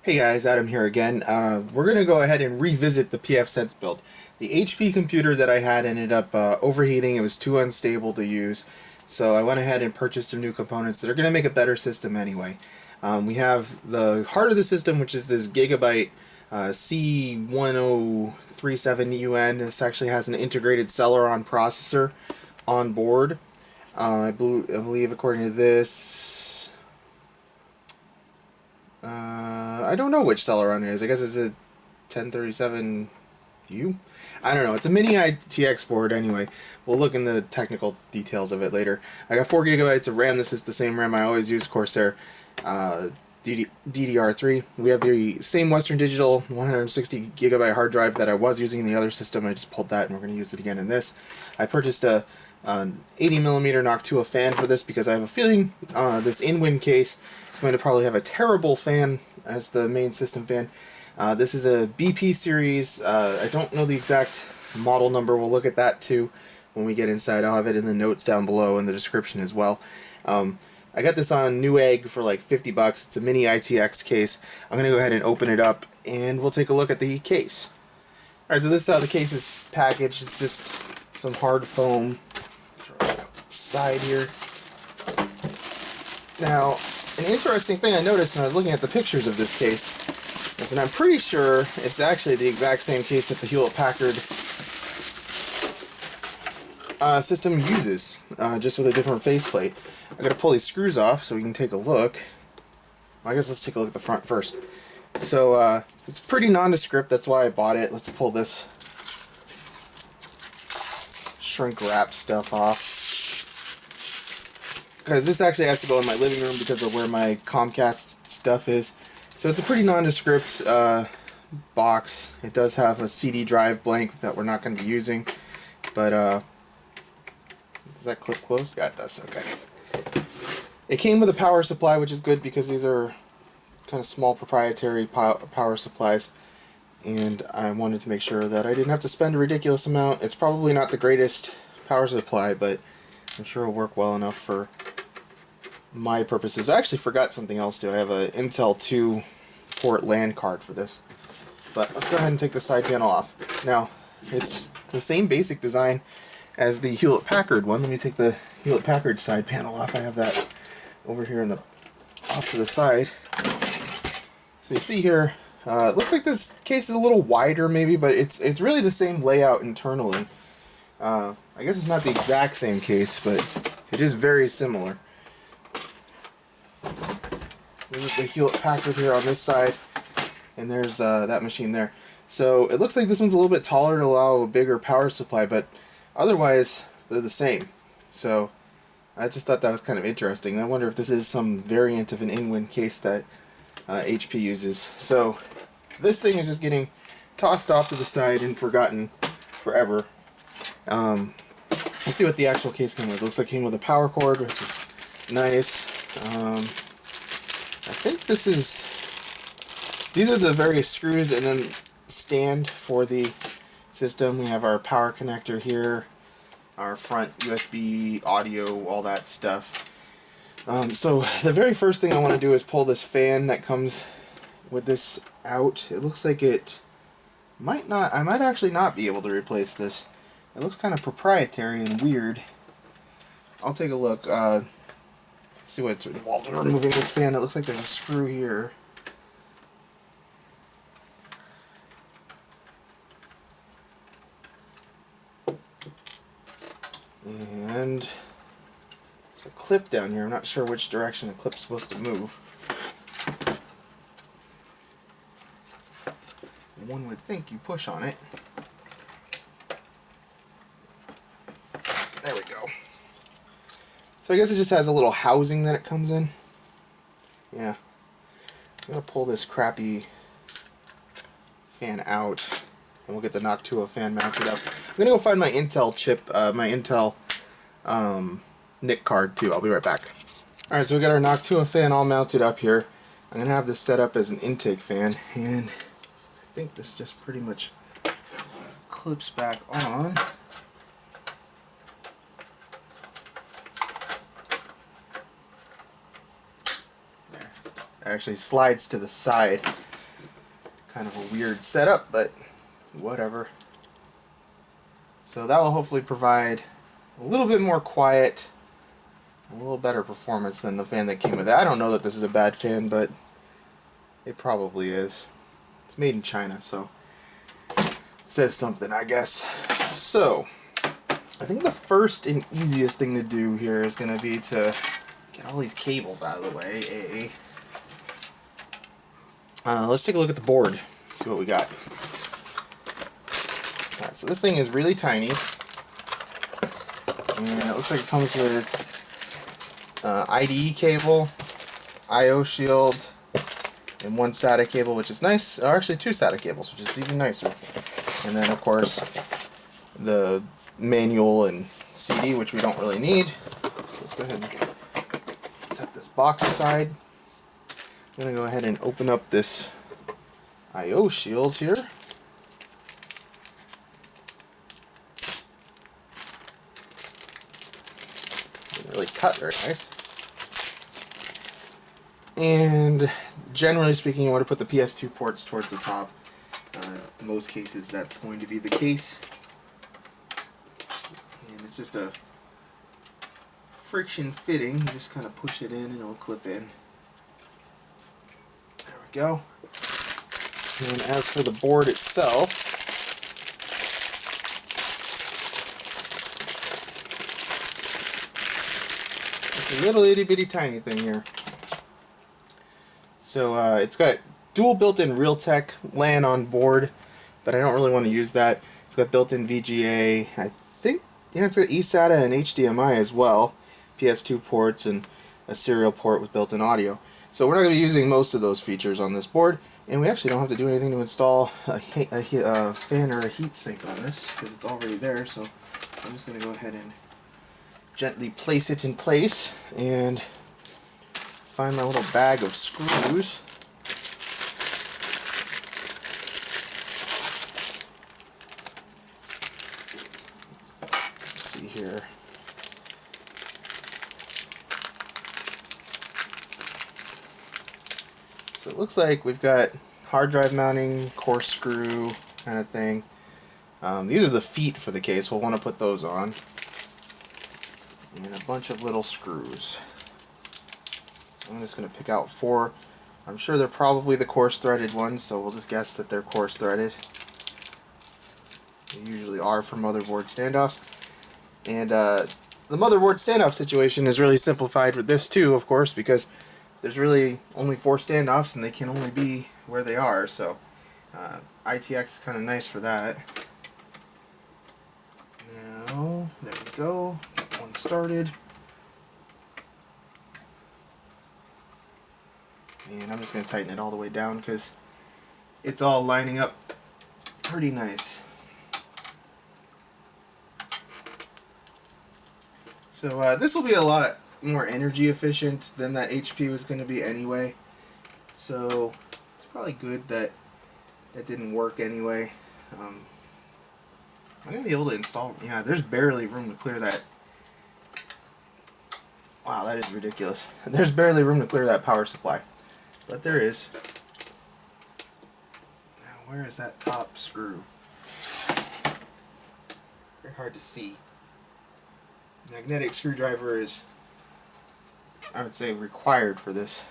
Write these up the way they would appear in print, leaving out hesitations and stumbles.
Hey guys, Adam here again. We're going to go ahead and revisit the pfSense build. The HP computer that I had ended up overheating. It was too unstable to use. So I went ahead and purchased some new components that are going to make a better system anyway. We have the heart of the system, which is this Gigabyte C1037UN. This actually has an integrated Celeron processor on board. I believe according to this... I don't know which Celeron it is. I guess it's a 1037U? I don't know. It's a mini ITX board anyway. We'll look in the technical details of it later. I got 4 gigabytes of RAM. This is the same RAM I always use, Corsair DDR3. We have the same Western Digital 160 gigabyte hard drive that I was using in the other system. I just pulled that and we're going to use it again in this. I purchased an 80mm Noctua fan for this because I have a feeling this in-wind case is going to probably have a terrible fan as the main system fan. This is a BP series. I don't know the exact model number. We'll look at that too when we get inside. I'll have it in the notes down below in the description as well. I got this on Newegg for like 50 bucks. It's a mini ITX case. I'm going to go ahead and open it up and we'll take a look at the case. Alright, so this is how the case is packaged. It's just some hard foam. Side here. Now, an interesting thing I noticed when I was looking at the pictures of this case is that I'm pretty sure it's actually the exact same case that the Hewlett-Packard system uses, just with a different faceplate. I gotta pull these screws off so we can take a look. Well, I guess let's take a look at the front first. So, it's pretty nondescript, that's why I bought it. Let's pull this shrink wrap stuff off. Because this actually has to go in my living room because of where my Comcast stuff is. So it's a pretty nondescript box. It does have a CD drive blank that we're not going to be using. But, does that clip close? Yeah, it does. Okay. It came with a power supply, which is good because these are kind of small proprietary power supplies. And I wanted to make sure that I didn't have to spend a ridiculous amount. It's probably not the greatest power supply, but I'm sure it'll work well enough for my purposes. I actually forgot something else too. I have an Intel 2 port LAN card for this. But let's go ahead and take the side panel off. Now, it's the same basic design as the Hewlett-Packard one. Let me take the Hewlett-Packard side panel off. I have that over here in the off to the side. So you see here, it looks like this case is a little wider maybe, but it's really the same layout internally. I guess it's not the exact same case, but it is very similar. This is the Hewlett-Packard here on this side, and there's that machine there. So it looks like this one's a little bit taller to allow a bigger power supply, but otherwise they're the same. So I just thought that was kind of interesting. I wonder if this is some variant of an in-wind case that HP uses. So this thing is just getting tossed off to the side and forgotten forever. Let's see what the actual case came with. It looks like it came with a power cord, which is nice. I think these are the various screws and then stand for the system. We have our power connector here, our front USB, audio, all that stuff. So the very first thing I want to do is pull this fan that comes with this out. It looks like it might not, I might actually not be able to replace this. It looks kind of proprietary and weird. I'll take a look. See what's involved in removing this fan. It looks like there's a screw here. And there's a clip down here. I'm not sure which direction the clip's supposed to move. One would think you push on it. There we go. So I guess it just has a little housing that it comes in. Yeah. I'm going to pull this crappy fan out and we'll get the Noctua fan mounted up. I'm going to go find my Intel chip, my Intel NIC card too. I'll be right back. Alright, so we got our Noctua fan all mounted up here. I'm going to have this set up as an intake fan, and I think this just pretty much clips back on. There. It actually slides to the side. Kind of a weird setup, but whatever. So that will hopefully provide a little bit more quiet, a little better performance than the fan that came with it. I don't know that this is a bad fan, but it probably is. It's made in China, so it says something, I guess. So I think the first and easiest thing to do here is going to be to get all these cables out of the way. Let's take a look at the board, see what we got. Alright, so this thing is really tiny, and it looks like it comes with IDE cable, I/O shield, and one SATA cable, which is nice. Or actually 2 SATA cables, which is even nicer. And then, of course, the manual and CD, which we don't really need. So let's go ahead and set this box aside. I'm going to go ahead and open up this I/O shield here. Didn't really cut very nice. And generally speaking, you want to put the PS2 ports towards the top. In most cases, that's going to be the case. And it's just a friction fitting. You just kind of push it in and it'll clip in. There we go. And as for the board itself, it's a little itty bitty tiny thing here. So it's got dual built-in Realtek LAN on board, but I don't really want to use that. It's got built-in VGA, I think, yeah, it's got eSATA and HDMI as well, PS2 ports, and a serial port with built-in audio. So we're not going to be using most of those features on this board, and we actually don't have to do anything to install a fan or a heat sink on this, because it's already there. So I'm just going to go ahead and gently place it in place, and find my little bag of screws. Let's see here. So it looks like we've got hard drive mounting, coarse screw kind of thing. These are the feet for the case. We'll want to put those on. And a bunch of little screws. I'm just going to pick out 4. I'm sure they're probably the coarse threaded ones, so we'll just guess that they're coarse threaded. They usually are for motherboard standoffs. And the motherboard standoff situation is really simplified with this too, of course, because there's really only 4 standoffs and they can only be where they are, so ITX is kind of nice for that. Now, there we go. Get one started. And I'm just going to tighten it all the way down because it's all lining up pretty nice. So this will be a lot more energy efficient than that HP was going to be anyway. So it's probably good that that didn't work anyway. I'm going to be able to install... Yeah, there's barely room to clear that. Wow, that is ridiculous. There's barely room to clear that power supply. But there is. Now, where is that top screw? Very hard to see. Magnetic screwdriver is, I would say, required for this.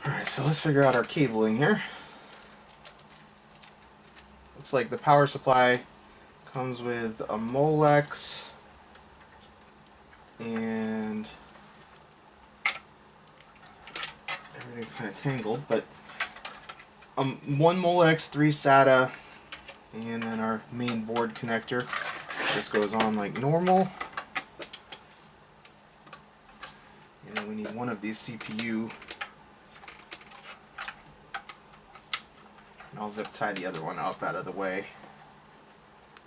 Alright, so let's figure out our cabling here. Looks like the power supply comes with a Molex and everything's kind of tangled, but one Molex, 3 SATA, and then our main board connector. This goes on like normal. And then we need one of these CPU. And I'll zip tie the other one up out of the way.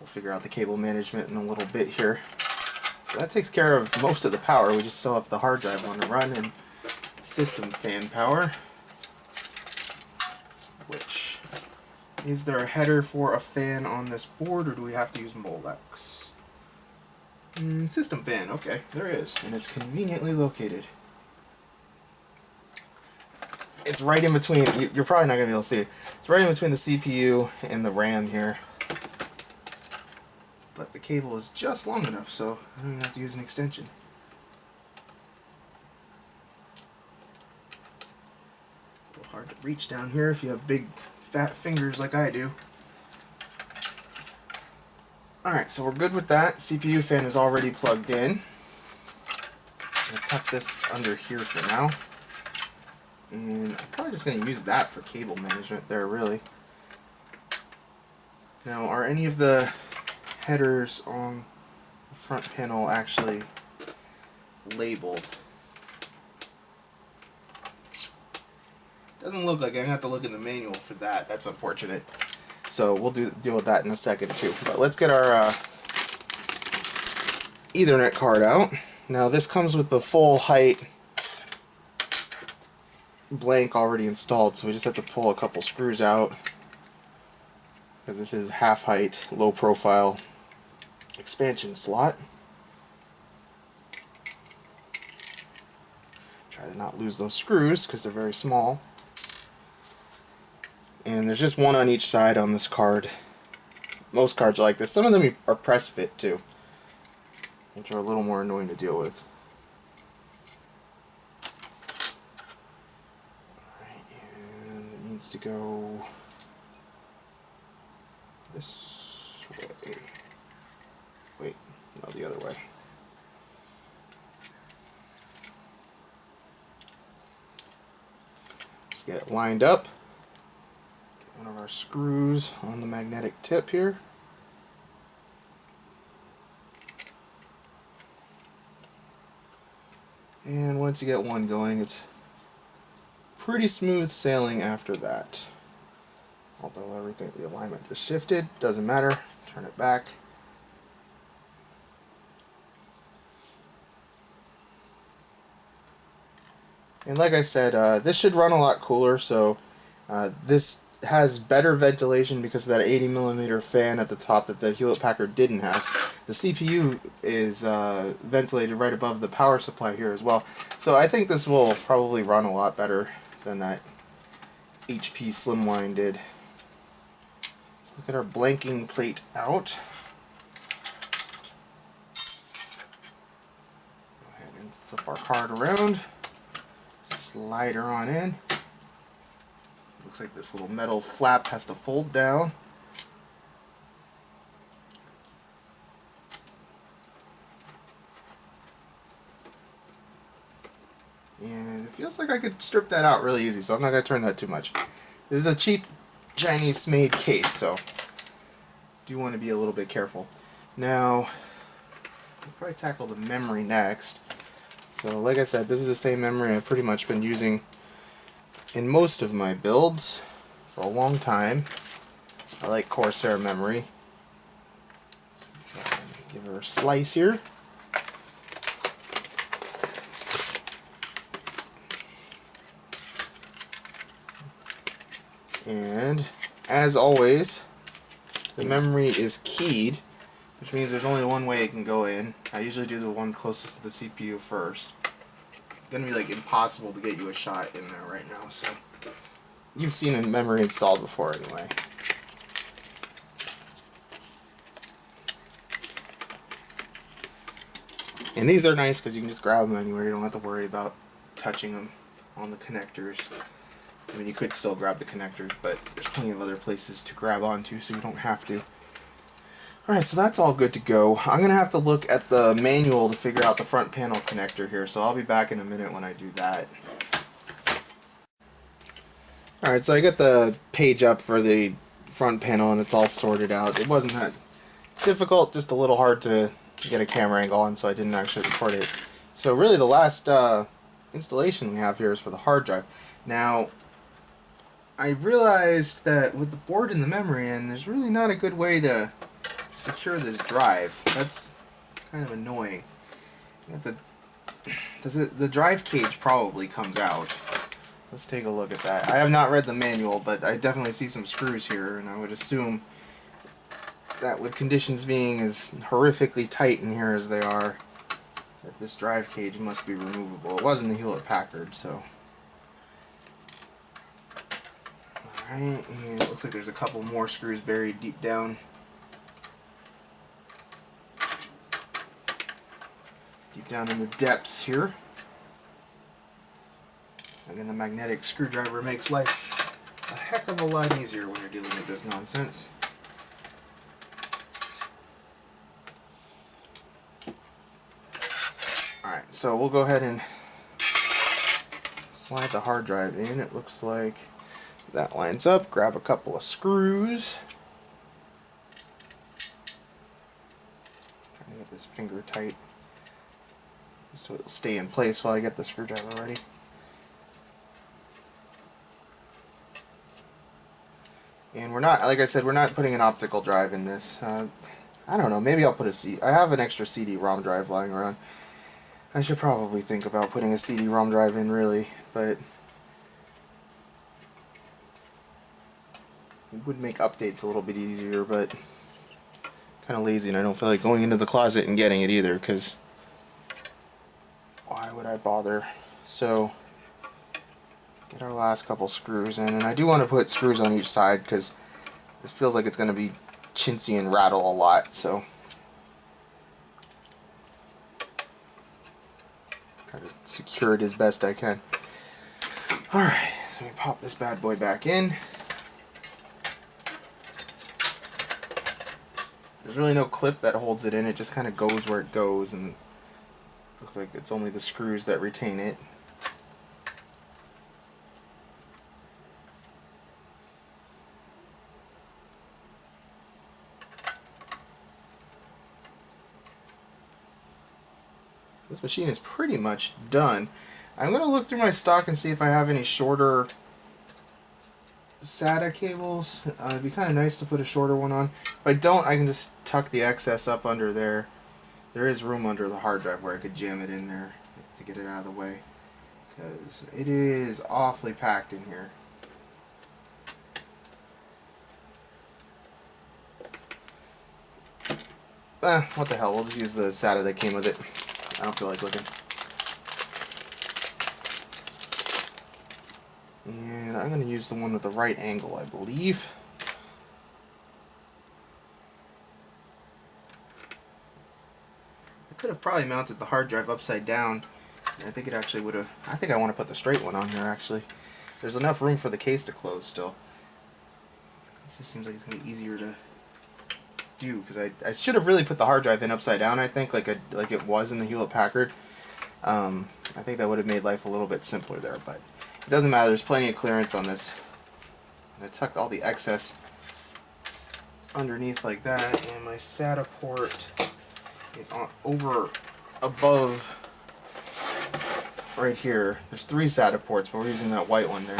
We'll figure out the cable management in a little bit here. So that takes care of most of the power. We just still have the hard drive one to run and system fan power. Which, is there a header for a fan on this board, or do we have to use Molex? System fan, okay, there is, and it's conveniently located. it's right in between. You're probably not going to be able to see it. It's right in between the CPU and the RAM here. But the cable is just long enough, so I don't even have to use an extension. A little hard to reach down here if you have big fat fingers like I do. Alright, so we're good with that. CPU fan is already plugged in. I'm going to tuck this under here for now. And I'm probably just going to use that for cable management there, really. Now, are any of the headers on the front panel actually labeled? Doesn't look like it. I'm going to have to look in the manual for that. That's unfortunate. So we'll deal with that in a second too. But let's get our Ethernet card out. Now this comes with the full height blank already installed, so we just have to pull a couple screws out because this is half height, low profile expansion slot. Try to not lose those screws because they're very small. And there's just one on each side on this card. Most cards are like this. Some of them are press fit too, which are a little more annoying to deal with. Alright, and it needs to go this way. Wait, no, the other way. Just get it lined up. One of our screws on the magnetic tip here. And once you get one going, it's pretty smooth sailing after that. Although everything, the alignment just shifted, doesn't matter. Turn it back. And like I said, this should run a lot cooler, so this has better ventilation because of that 80mm fan at the top that the Hewlett-Packard didn't have. The CPU is ventilated right above the power supply here as well. So I think this will probably run a lot better than that HP Slimline did. Let's look at our blanking plate out. Go ahead and flip our card around. Slide her on in. Looks like this little metal flap has to fold down. And it feels like I could strip that out really easy, so I'm not going to turn that too much. This is a cheap Chinese-made case, so do want to be a little bit careful. Now, I'll probably tackle the memory next. So like I said, this is the same memory I've pretty much been using in most of my builds for a long time. I like Corsair memory. So give her a slice here. And as always, the memory is keyed, which means there's only one way it can go in. I usually do the one closest to the CPU first. It's gonna be like impossible to get you a shot in there right now, so you've seen a memory installed before anyway. And these are nice because you can just grab them anywhere. You don't have to worry about touching them on the connectors. I mean, you could still grab the connectors, but there's plenty of other places to grab onto, so you don't have to. Alright, so that's all good to go. I'm going to have to look at the manual to figure out the front panel connector here, so I'll be back in a minute when I do that. Alright, so I got the page up for the front panel and it's all sorted out. It wasn't that difficult, just a little hard to get a camera angle on, so I didn't actually record it. So really the last installation we have here is for the hard drive. Now, I realized that with the board and the memory in, there's really not a good way to secure this drive. That's kind of annoying. You have to, the drive cage probably comes out. Let's take a look at that. I have not read the manual, but I definitely see some screws here, and I would assume that with conditions being as horrifically tight in here as they are, that this drive cage must be removable. It wasn't the Hewlett-Packard, so Alright, and it looks like there's a couple more screws buried deep down. Deep down in the depths here. Again, the magnetic screwdriver makes life a heck of a lot easier when you're dealing with this nonsense. Alright, so we'll go ahead and slide the hard drive in. It looks like that lines up. Grab a couple of screws. Trying to get this finger tight so it'll stay in place while I get the screwdriver ready. And we're not, like I said, we're not putting an optical drive in this. I don't know, maybe I'll put a CD. I have an extra CD-ROM drive lying around. I should probably think about putting a CD-ROM drive in, really, but it would make updates a little bit easier, but kind of lazy, and I don't feel like going into the closet and getting it either, because why would I bother? So, get our last couple screws in, and I do want to put screws on each side because this feels like it's going to be chintzy and rattle a lot, so try to secure it as best I can. Alright, so we pop this bad boy back in. There's really no clip that holds it in, it just kind of goes where it goes, and looks like it's only the screws that retain it. This machine is pretty much done. I'm going to look through my stock and see if I have any shorter SATA cables. It'd be kind of nice to put a shorter one on. If I don't, I can just tuck the excess up under there. There is room under the hard drive where I could jam it in there to get it out of the way, because it is awfully packed in here. What the hell, we'll just use the SATA that came with it. I don't feel like looking. And I'm going to use the one with the right angle, I believe. I could have probably mounted the hard drive upside down. And I think it actually would have... I think I want to put the straight one on here, actually. There's enough room for the case to close still. It just seems like it's going to be easier to do, because I should have really put the hard drive in upside down, I think, like it was in the Hewlett-Packard. I think that would have made life a little bit simpler there, but it doesn't matter. There's plenty of clearance on this. And I tucked all the excess underneath like that, and my SATA port is on above right here. There's 3 SATA ports, but we're using that white one there.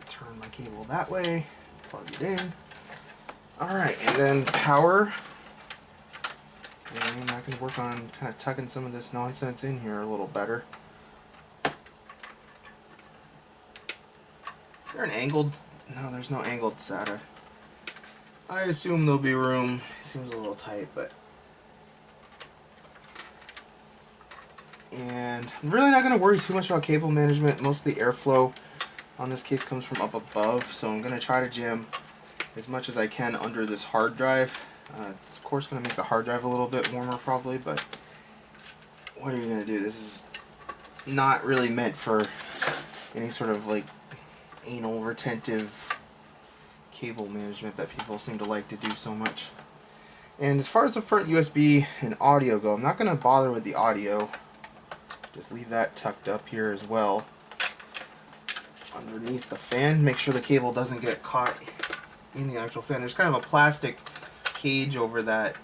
Turn my cable that way, plug it in. Alright, and then power. And I can work on kind of tucking some of this nonsense in here a little better. Is there an angled? No, there's no angled SATA. I assume there'll be room. It seems a little tight, but... And I'm really not going to worry too much about cable management. Most of the airflow on this case comes from up above, so I'm going to try to jam as much as I can under this hard drive. It's of course going to make the hard drive a little bit warmer probably, but what are you going to do? This is not really meant for any sort of like anal retentive cable management that people seem to like to do so much. And as far as the front USB and audio go, I'm not going to bother with the audio. Just leave that tucked up here as well, underneath the fan. Make sure the cable doesn't get caught in the actual fan. There's kind of a plastic cage over that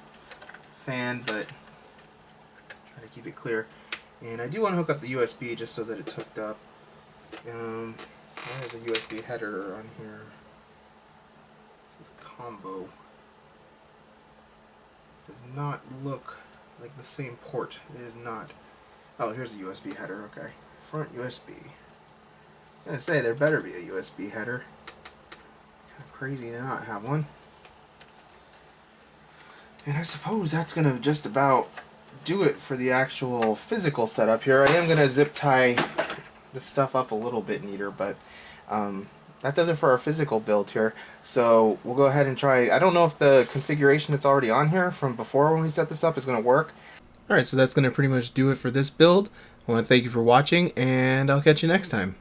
fan, but try to keep it clear. And I do want to hook up the USB just so that it's hooked up. There's a USB header on here. It says combo. Does not look like the same port. It is not. Oh, here's a USB header. Okay, front USB. I'm gonna say there better be a USB header. Kind of crazy to not have one. And I suppose that's gonna just about do it for the actual physical setup here. I am going to zip tie this stuff up a little bit neater, but that does it for our physical build here. So we'll go ahead and try. I don't know if the configuration that's already on here from before when we set this up is going to work. Alright, so that's going to pretty much do it for this build. I want to thank you for watching, and I'll catch you next time.